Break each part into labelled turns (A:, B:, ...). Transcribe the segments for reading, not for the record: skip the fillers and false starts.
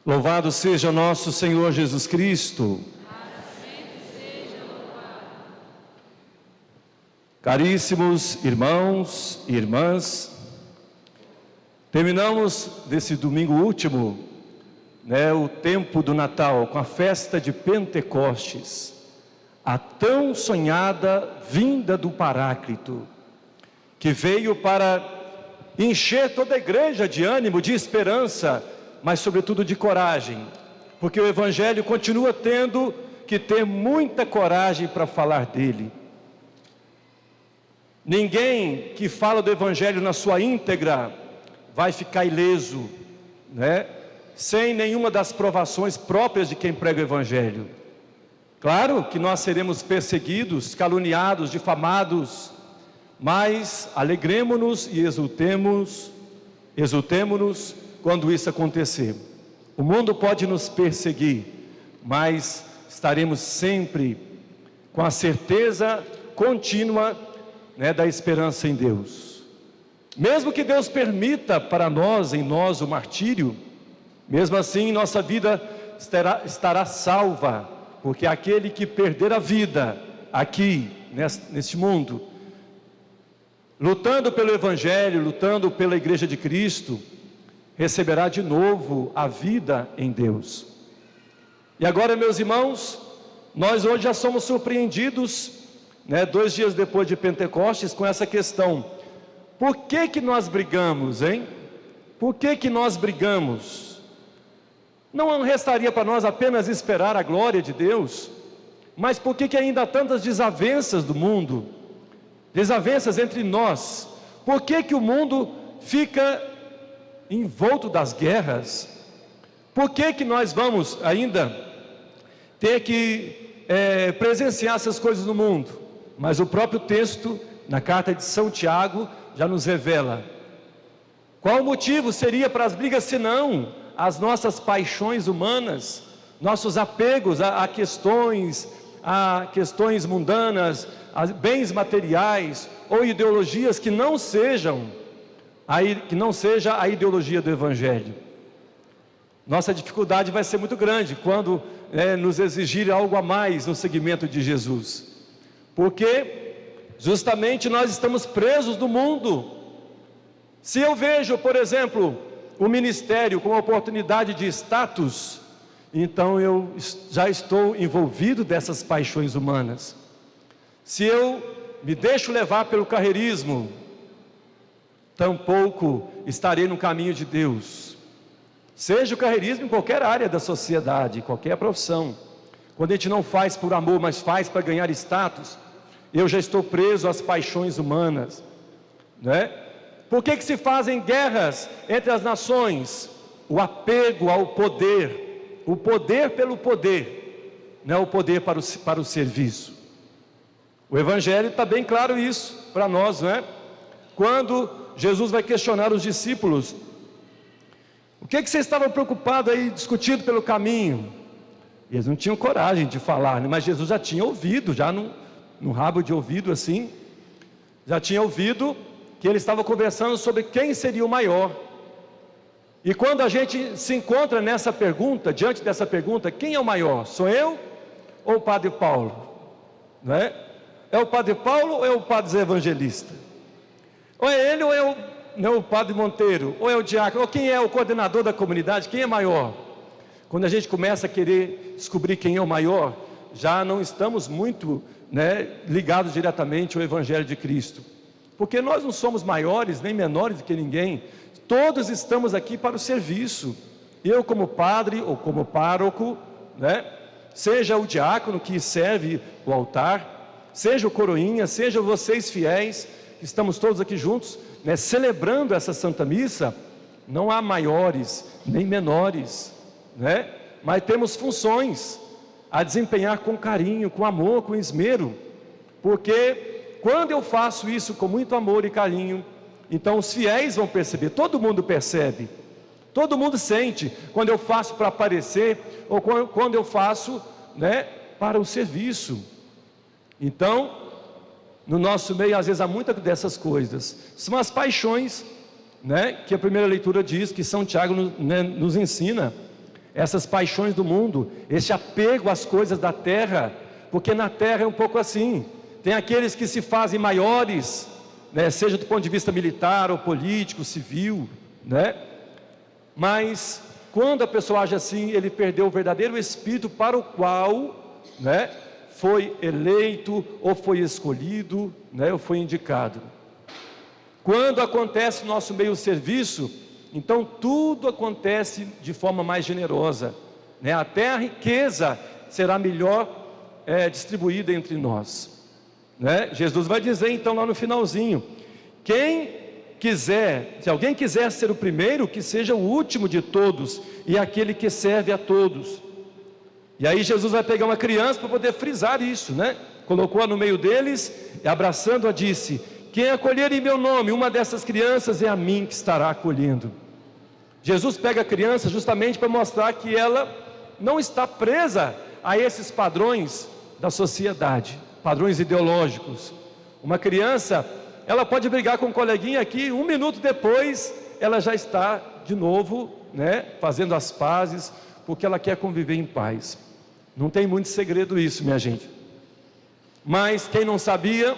A: Louvado seja nosso Senhor Jesus Cristo.
B: Para sempre seja louvado.
A: Caríssimos irmãos e irmãs, terminamos desse domingo último, o tempo do Natal, com a festa de Pentecostes, a tão sonhada vinda do Paráclito, que veio para encher toda a igreja de ânimo, de esperança, mas sobretudo de coragem, porque o Evangelho continua tendo que ter muita coragem para falar dele. Ninguém que fala do Evangelho na sua íntegra vai ficar ileso, sem nenhuma das provações próprias de quem prega o Evangelho. Claro que nós seremos perseguidos, caluniados, difamados, mas alegremo-nos e exultemo-nos quando isso acontecer. O mundo pode nos perseguir, mas estaremos sempre com a certeza contínua, da esperança em Deus. Mesmo que Deus permita para nós, em nós, o martírio, mesmo assim nossa vida estará salva, porque aquele que perder a vida aqui, neste mundo, lutando pelo Evangelho, lutando pela Igreja de Cristo, receberá de novo a vida em Deus. E agora, meus irmãos, nós hoje já somos surpreendidos, 2 dias depois de Pentecostes, com essa questão: por que nós brigamos, hein? Por que nós brigamos? Não restaria para nós apenas esperar a glória de Deus? Mas por que ainda há tantas desavenças do mundo? Desavenças entre nós? Por que o mundo fica envolto das guerras? Por que nós vamos ainda ter que presenciar essas coisas no mundo? Mas o próprio texto, na carta de São Tiago, já nos revela. Qual o motivo seria para as brigas, senão as nossas paixões humanas, nossos apegos a questões mundanas, a bens materiais, ou ideologias que não seja a ideologia do Evangelho. Nossa dificuldade vai ser muito grande quando nos exigir algo a mais no seguimento de Jesus, porque justamente nós estamos presos do mundo. Se eu vejo, por exemplo, o ministério como oportunidade de status, então eu já estou envolvido dessas paixões humanas. Se eu me deixo levar pelo carreirismo, tampouco estarei no caminho de Deus. Seja o carreirismo em qualquer área da sociedade, qualquer profissão. Quando a gente não faz por amor, mas faz para ganhar status, eu já estou preso às paixões humanas, Por que se fazem guerras entre as nações? O apego ao poder, o poder pelo poder, o poder para o serviço. O Evangelho está bem claro isso para nós, Quando Jesus vai questionar os discípulos: o que vocês estavam preocupados aí, discutindo pelo caminho? E eles não tinham coragem de falar, mas Jesus já tinha ouvido, já no rabo de ouvido assim, já tinha ouvido que ele estava conversando sobre quem seria o maior. E quando a gente se encontra nessa pergunta, diante dessa pergunta, quem é o maior? Sou eu ou o Padre Paulo? É o Padre Paulo ou é o Padre Zé Evangelista? Ou é ele ou é o Padre Monteiro? Ou é o diácono? Ou quem é o coordenador da comunidade? Quem é maior? Quando a gente começa a querer descobrir quem é o maior, já não estamos muito ligados diretamente ao Evangelho de Cristo, porque nós não somos maiores nem menores do que ninguém. Todos estamos aqui para o serviço. Eu como padre ou como pároco, seja o diácono que serve o altar, seja o coroinha, seja vocês fiéis, que estamos todos aqui juntos, celebrando essa Santa Missa. Não há maiores nem menores, mas temos funções a desempenhar com carinho, com amor, com esmero, porque quando eu faço isso com muito amor e carinho, então os fiéis vão perceber, todo mundo percebe, todo mundo sente, quando eu faço para aparecer, ou quando eu faço para o serviço. Então, no nosso meio, às vezes há muitas dessas coisas, são as paixões, que a primeira leitura diz, que São Tiago nos ensina, essas paixões do mundo, esse apego às coisas da terra, porque na terra é um pouco assim, tem aqueles que se fazem maiores, né, seja do ponto de vista militar ou político, civil, né? Mas quando a pessoa age assim, ele perdeu o verdadeiro espírito para o qual, né, foi eleito, ou foi escolhido, né, ou foi indicado. Quando acontece no nosso meio serviço, então tudo acontece de forma mais generosa, né? Até a riqueza será melhor distribuída entre nós, né? Jesus vai dizer então lá no finalzinho: quem quiser, se alguém quiser ser o primeiro, que seja o último de todos e aquele que serve a todos. E aí Jesus vai pegar uma criança para poder frisar isso, né? Colocou-a no meio deles e abraçando-a disse: quem acolher em meu nome uma dessas crianças, é a mim que estará acolhendo. Jesus pega a criança justamente para mostrar que ela não está presa a esses padrões da sociedade, padrões ideológicos. Uma criança, ela pode brigar com um coleguinha aqui, 1 minuto depois ela já está de novo, né, fazendo as pazes, porque ela quer conviver em paz. Não tem muito segredo isso, minha gente. Mas quem não sabia,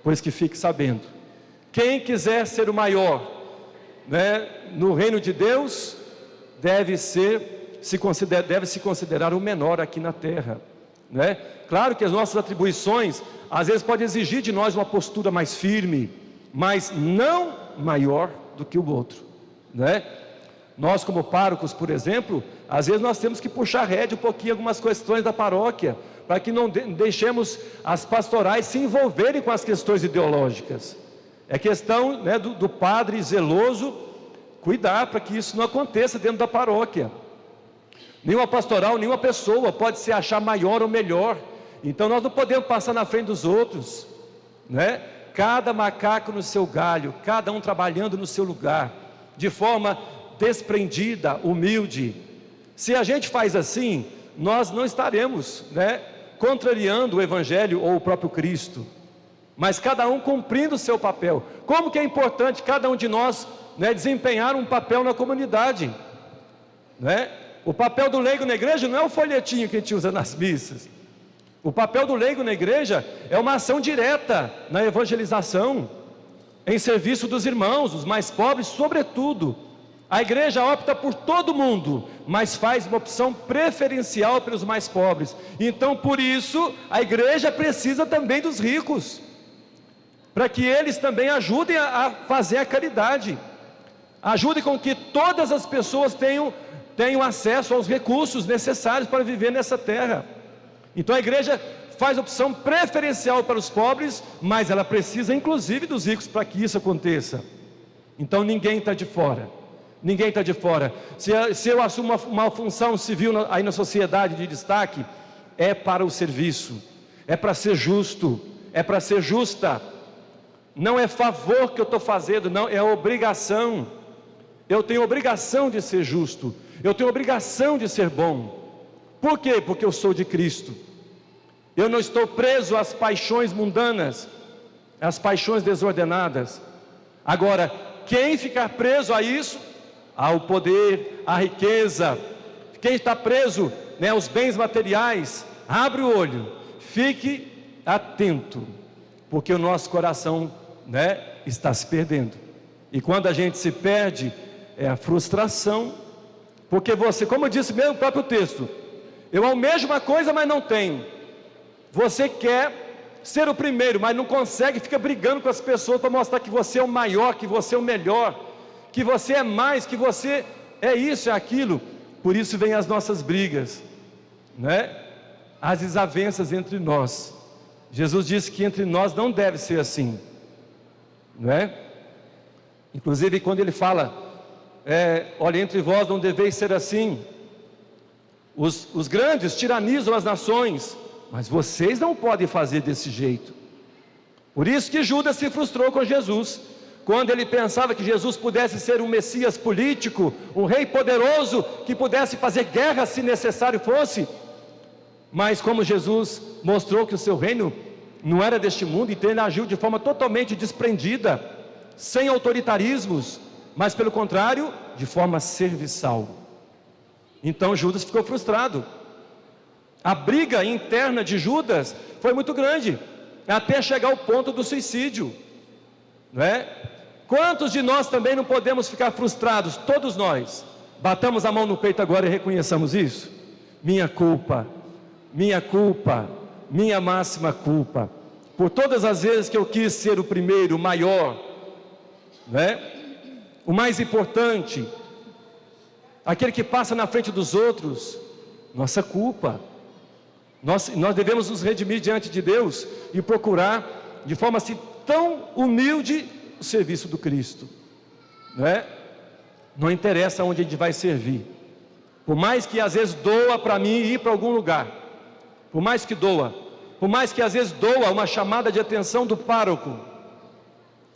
A: pois que fique sabendo. Quem quiser ser o maior, né, no reino de Deus, deve se considerar o menor aqui na terra, né? Claro que as nossas atribuições às vezes podem exigir de nós uma postura mais firme, mas não maior do que o outro, né? Nós como párocos, por exemplo, às vezes nós temos que puxar a rédea um pouquinho algumas questões da paróquia, para que não deixemos as pastorais se envolverem com as questões ideológicas. É questão, né, do padre zeloso cuidar para que isso não aconteça dentro da paróquia. Nenhuma pastoral, nenhuma pessoa pode se achar maior ou melhor. Então nós não podemos passar na frente dos outros, né? Cada macaco no seu galho, cada um trabalhando no seu lugar, de forma desprendida, humilde. Se a gente faz assim, nós não estaremos, né, contrariando o Evangelho ou o próprio Cristo, mas cada um cumprindo o seu papel. Como que é importante cada um de nós, né, desempenhar um papel na comunidade, né? O papel do leigo na igreja não é o folhetinho que a gente usa nas missas. O papel do leigo na igreja é uma ação direta na evangelização, em serviço dos irmãos, os mais pobres, sobretudo. A igreja opta por todo mundo, mas faz uma opção preferencial pelos mais pobres. Então, por isso, a igreja precisa também dos ricos, para que eles também ajudem a fazer a caridade, ajudem com que todas as pessoas tenham acesso aos recursos necessários para viver nessa terra. Então a igreja faz opção preferencial para os pobres, mas ela precisa inclusive dos ricos para que isso aconteça. Então ninguém está de fora, ninguém está de fora. Se eu assumo uma função civil aí na sociedade de destaque, é para o serviço, é para ser justo, é para ser justa. Não é favor que eu estou fazendo, não, é obrigação. Eu tenho obrigação de ser justo, eu tenho obrigação de ser bom. Por quê? Porque eu sou de Cristo. Eu não estou preso às paixões mundanas, às paixões desordenadas. Agora, quem ficar preso a isso, ao poder, à riqueza, quem está preso, né, aos bens materiais, abre o olho, fique atento, porque o nosso coração, né, está se perdendo. E quando a gente se perde, é a frustração, porque você, como disse mesmo o próprio texto, eu almejo uma coisa, mas não tenho. Você quer ser o primeiro, mas não consegue, fica brigando com as pessoas para mostrar que você é o maior, que você é o melhor, que você é mais, que você é isso, é aquilo. Por isso vem as nossas brigas, né? As desavenças entre nós. Jesus disse que entre nós não deve ser assim, né? Inclusive quando ele fala, olha, entre vós não deveis ser assim. Os grandes tiranizam as nações, mas vocês não podem fazer desse jeito. Por isso que Judas se frustrou com Jesus, quando ele pensava que Jesus pudesse ser um Messias político, um rei poderoso, que pudesse fazer guerra se necessário fosse. Mas como Jesus mostrou que o seu reino não era deste mundo, então ele agiu de forma totalmente desprendida, sem autoritarismos, mas pelo contrário, de forma serviçal. Então Judas ficou frustrado. A briga interna de Judas foi muito grande, até chegar ao ponto do suicídio, não é? Quantos de nós também não podemos ficar frustrados? Todos nós. Batamos a mão no peito agora e reconheçamos isso. Minha culpa, minha máxima culpa, por todas as vezes que eu quis ser o primeiro, o maior, né? O mais importante, aquele que passa na frente dos outros. Nossa culpa. Nós devemos nos redimir diante de Deus e procurar de forma assim tão humilde o serviço do Cristo, né? Não interessa onde a gente vai servir, por mais que às vezes doa para mim ir para algum lugar, por mais que às vezes doa uma chamada de atenção do pároco,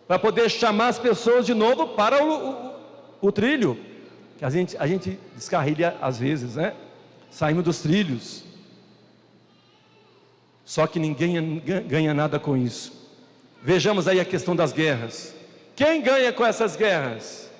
A: para poder chamar as pessoas de novo para o trilho, que a gente descarrilha às vezes, né? Saímos dos trilhos, só que ninguém ganha nada com isso. Vejamos aí a questão das guerras. Quem ganha com essas guerras?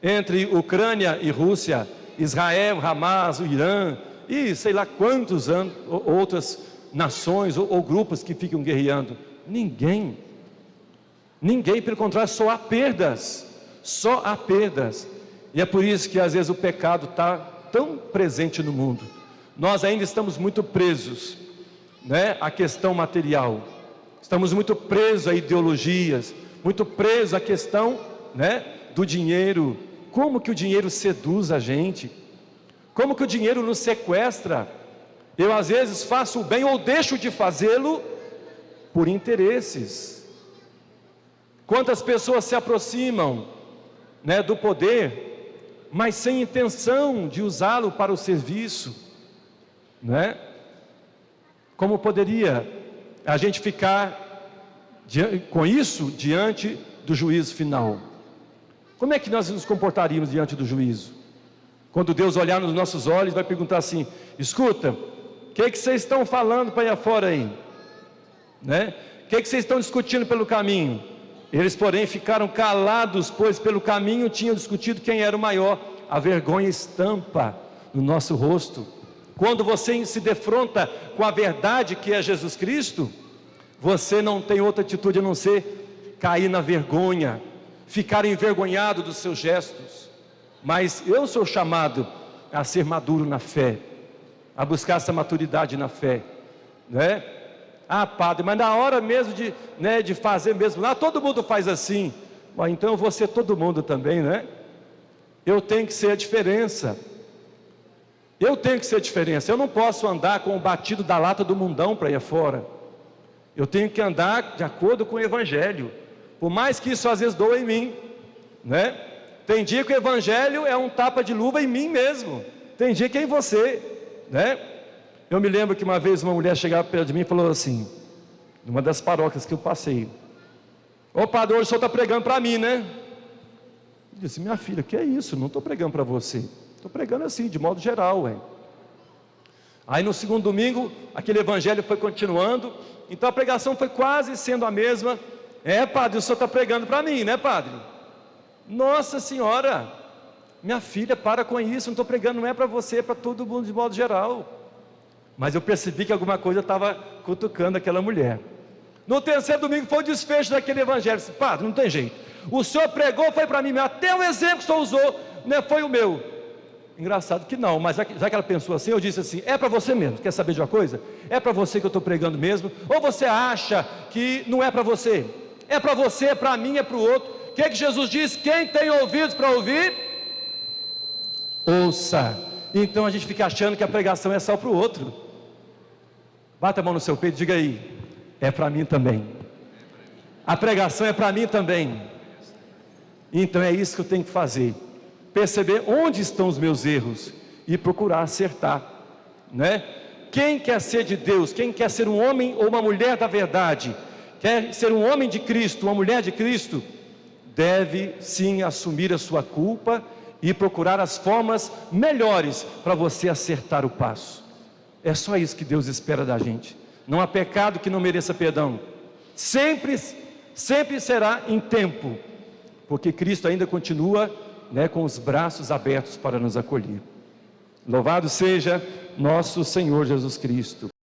A: Entre Ucrânia e Rússia, Israel, Hamas, o Irã, e sei lá quantos outras nações ou grupos que ficam guerreando. Ninguém, pelo contrário, só há perdas. E é por isso que às vezes o pecado está tão presente no mundo. Nós ainda estamos muito presos, né, à questão material. Estamos muito presos a ideologias, muito presos à questão, né, do dinheiro. Como que o dinheiro seduz a gente? Como que o dinheiro nos sequestra? Eu às vezes faço o bem ou deixo de fazê-lo por interesses. Quantas pessoas se aproximam, né, do poder, mas sem intenção de usá-lo para o serviço, né? Como poderia a gente ficar com isso diante do juízo final? Como é que nós nos comportaríamos diante do juízo? Quando Deus olhar nos nossos olhos, vai perguntar assim: escuta, o que vocês estão falando para aí afora aí? Né? O que vocês estão discutindo pelo caminho? Eles, porém, ficaram calados, pois pelo caminho tinham discutido quem era o maior. A vergonha estampa no nosso rosto. Quando você se defronta com a verdade que é Jesus Cristo, você não tem outra atitude a não ser cair na vergonha, ficar envergonhado dos seus gestos. Mas eu sou chamado a ser maduro na fé, a buscar essa maturidade na fé, né? Ah, padre, mas na hora mesmo de fazer mesmo, lá todo mundo faz assim. Bom, então eu vou ser todo mundo também, né? Eu tenho que ser a diferença. Eu não posso andar com o batido da lata do mundão para ir fora. Eu tenho que andar de acordo com o Evangelho, por mais que isso às vezes doa em mim, né? Tem dia que o Evangelho é um tapa de luva em mim mesmo, tem dia que é em você, né? Eu me lembro que uma vez uma mulher chegava perto de mim e falou assim, numa das paróquias que eu passei: ô padre, hoje o senhor está pregando para mim, né? Eu disse: minha filha, que é isso? Não estou pregando para você, estou pregando assim, de modo geral, ué. Aí no segundo domingo, aquele evangelho foi continuando, então a pregação foi quase sendo a mesma. É, padre, o senhor está pregando para mim, né, padre? Nossa senhora, minha filha, para com isso, não estou pregando, não é para você, é para todo mundo de modo geral. Mas eu percebi que alguma coisa estava cutucando aquela mulher. No terceiro domingo foi o desfecho daquele evangelho. Eu disse: padre, não tem jeito, o senhor pregou, foi para mim, até o exemplo que o senhor usou, né, foi o meu. Engraçado que não, mas já que ela pensou assim, eu disse assim: é para você mesmo, quer saber de uma coisa? É para você que eu estou pregando mesmo, ou você acha que não é para você? É para você, é para mim, é para o outro. O que é que Jesus diz? Quem tem ouvidos para ouvir, ouça. Então a gente fica achando que a pregação é só para o outro. Bata a mão no seu peito e diga aí: é para mim também. A pregação é para mim também. Então é isso que eu tenho que fazer, perceber onde estão os meus erros e procurar acertar, né? Quem quer ser de Deus, quem quer ser um homem ou uma mulher da verdade, quer ser um homem de Cristo, uma mulher de Cristo, deve sim assumir a sua culpa e procurar as formas melhores para você acertar o passo. É só isso que Deus espera da gente. Não há pecado que não mereça perdão. Sempre será em tempo, porque Cristo ainda continua, né, com os braços abertos para nos acolher. Louvado seja nosso Senhor Jesus Cristo.